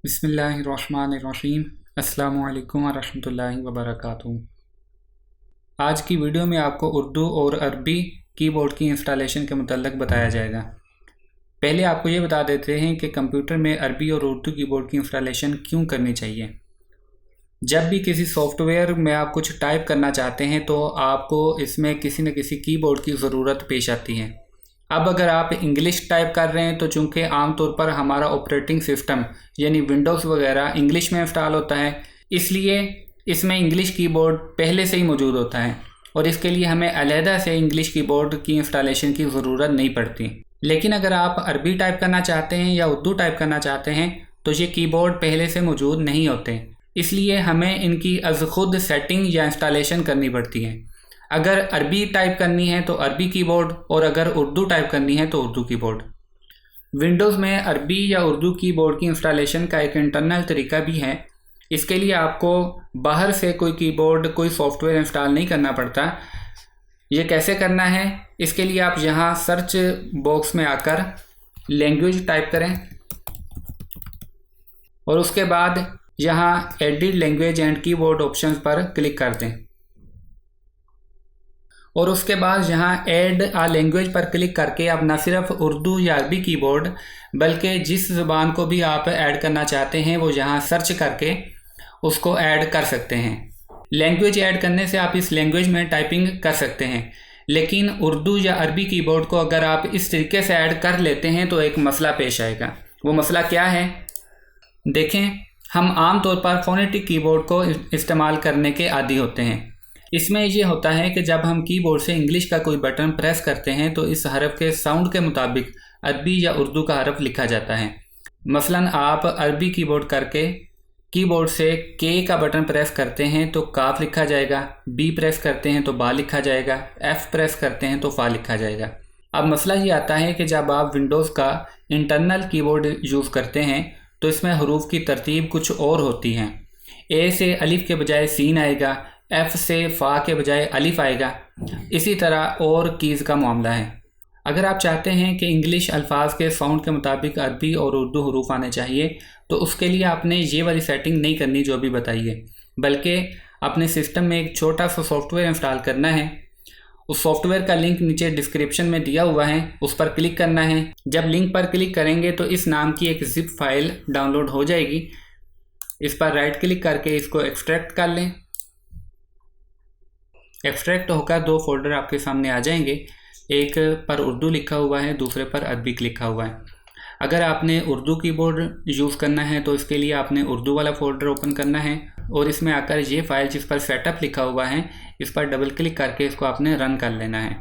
बिस्मिल्लाहिर्रहमानिर्रहीम। अस्सलामु अलैकुम वरहमतुल्लाहि वबरकातुहू। आज की वीडियो में आपको उर्दू और अरबी कीबोर्ड की इंस्टॉलेशन के मुतल्लिक़ बताया जाएगा। पहले आपको ये बता देते हैं कि कंप्यूटर में अरबी और उर्दू कीबोर्ड की इंस्टॉलेशन क्यों करनी चाहिए। जब भी किसी सॉफ्टवेयर में आप कुछ टाइप करना चाहते हैं तो आपको इसमें किसी न किसी कीबोर्ड की ज़रूरत पेश आती है। अब अगर आप इंग्लिश टाइप कर रहे हैं तो चूंकि आमतौर पर हमारा ऑपरेटिंग सिस्टम यानी विंडोज़ वगैरह इंग्लिश में इंस्टॉल होता है, इसलिए इसमें इंग्लिश कीबोर्ड पहले से ही मौजूद होता है और इसके लिए हमें अलहदा से इंग्लिश कीबोर्ड की इंस्टॉलेशन की ज़रूरत नहीं पड़ती। लेकिन अगर आप अरबी टाइप करना चाहते हैं या उर्दू टाइप करना चाहते हैं तो ये कीबोर्ड पहले से मौजूद नहीं होते, इसलिए हमें इनकी अज़ खुद सेटिंग या इंस्टॉलेशन करनी पड़ती है। अगर अरबी टाइप करनी है तो अरबी कीबोर्ड और अगर उर्दू टाइप करनी है तो उर्दू कीबोर्ड। विंडोज़ में अरबी या उर्दू कीबोर्ड की इंस्टॉलेशन का एक इंटरनल तरीका भी है। इसके लिए आपको बाहर से कोई कीबोर्ड कोई सॉफ्टवेयर इंस्टॉल नहीं करना पड़ता। ये कैसे करना है, इसके लिए आप यहाँ सर्च बॉक्स में आकर लैंग्वेज टाइप करें और उसके बाद यहाँ edit language and keyboard option पर क्लिक कर दें और उसके बाद यहाँ ऐड आ लैंग्वेज पर क्लिक करके आप न सिर्फ उर्दू या अरबी कीबोर्ड बल्कि जिस ज़ुबान को भी आप ऐड करना चाहते हैं वो यहाँ सर्च करके उसको ऐड कर सकते हैं। लैंग्वेज ऐड करने से आप इस लैंग्वेज में टाइपिंग कर सकते हैं, लेकिन उर्दू या अरबी कीबोर्ड को अगर आप इस तरीके से ऐड कर लेते हैं तो एक मसला पेश आएगा। वो मसला क्या है, देखें, हम आम तौर पर फोनेटिक कीबोर्ड को इस्तेमाल करने के आदी होते हैं। इसमें ये होता है कि जब हम कीबोर्ड से इंग्लिश का कोई बटन प्रेस करते हैं तो इस हरफ के साउंड के मुताबिक अरबी या उर्दू का हरफ लिखा जाता है। मसलन आप अरबी कीबोर्ड करके कीबोर्ड से के का बटन प्रेस करते हैं तो काफ लिखा जाएगा, बी प्रेस करते हैं तो बा लिखा जाएगा, एफ प्रेस करते हैं तो फा लिखा जाएगा। अब मसला ये आता है कि जब आप विंडोज़ का इंटरनल कीबोर्ड यूज़ करते हैं तो इसमें हरूफ की तरतीब कुछ और होती है। ए से अलिफ के बजाय सीन आएगा, एफ़ से फ़ा के बजाय अलिफ आएगा। इसी तरह और कीज़ का मामला है। अगर आप चाहते हैं कि इंग्लिश अल्फाज के साउंड के मुताबिक अरबी और उर्दू हरूफ आने चाहिए तो उसके लिए आपने ये वाली सेटिंग नहीं करनी जो अभी बताई है, बल्कि अपने सिस्टम में एक छोटा सा सॉफ्टवेयर इंस्टॉल करना है। उस सॉफ्टवेयर का लिंक नीचे डिस्क्रिप्शन में दिया हुआ है, उस पर क्लिक करना है। जब लिंक पर क्लिक करेंगे तो इस नाम की एक ज़िप फाइल डाउनलोड हो जाएगी। इस पर राइट क्लिक करके इसको एक्सट्रैक्ट कर लें। एक्सट्रैक्ट होकर दो फोल्डर आपके सामने आ जाएंगे, एक पर उर्दू लिखा हुआ है, दूसरे पर अरबिक लिखा हुआ है। अगर आपने उर्दू कीबोर्ड यूज़ करना है तो इसके लिए आपने उर्दू वाला फोल्डर ओपन करना है और इसमें आकर ये फाइल जिस पर सेटअप लिखा हुआ है इस पर डबल क्लिक करके इसको आपने रन कर लेना है।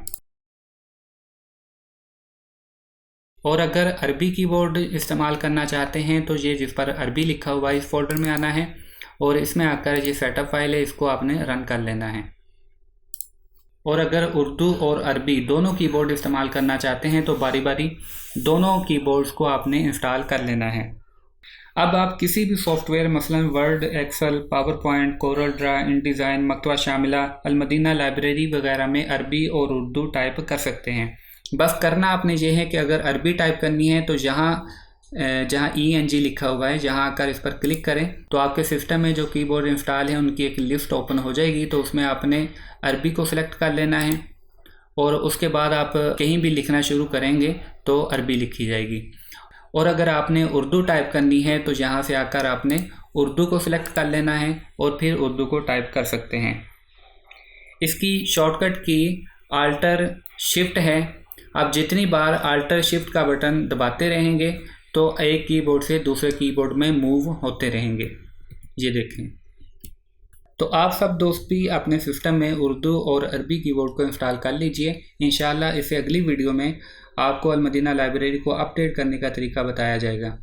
और अगर अरबी कीबोर्ड इस्तेमाल करना चाहते हैं तो ये जिस पर अरबी लिखा हुआ है इस फोल्डर में आना है और इसमें आकर ये सेटअप फाइल है, इसको आपने रन कर लेना है। और अगर उर्दू और अरबी दोनों कीबोर्ड इस्तेमाल करना चाहते हैं तो बारी बारी दोनों कीबोर्ड्स को आपने इंस्टॉल कर लेना है। अब आप किसी भी सॉफ्टवेयर मसलन Word, Excel, PowerPoint, CorelDRAW, InDesign, Maktaba Shamila, Almadina library वगैरह में अरबी और उर्दू टाइप कर सकते हैं। बस करना आपने ये है कि अगर अरबी टाइप करनी है तो जहाँ ENG लिखा हुआ है जहाँ आकर इस पर क्लिक करें तो आपके सिस्टम में जो कीबोर्ड इंस्टॉल है उनकी एक लिस्ट ओपन हो जाएगी। तो उसमें आपने अरबी को सिलेक्ट कर लेना है और उसके बाद आप कहीं भी लिखना शुरू करेंगे तो अरबी लिखी जाएगी। और अगर आपने उर्दू टाइप करनी है तो यहाँ से आकर आपने उर्दू को सिलेक्ट कर लेना है और फिर उर्दू को टाइप कर सकते हैं। इसकी शॉर्टकट की आल्टर शिफ्ट है। आप जितनी बार आल्टर शिफ्ट का बटन दबाते रहेंगे तो एक कीबोर्ड से दूसरे कीबोर्ड में मूव होते रहेंगे। ये देखें। तो आप सब दोस्त भी अपने सिस्टम में उर्दू और अरबी कीबोर्ड को इंस्टॉल कर लीजिए। इंशाल्लाह इसे अगली वीडियो में आपको अलमदीना लाइब्रेरी को अपडेट करने का तरीका बताया जाएगा।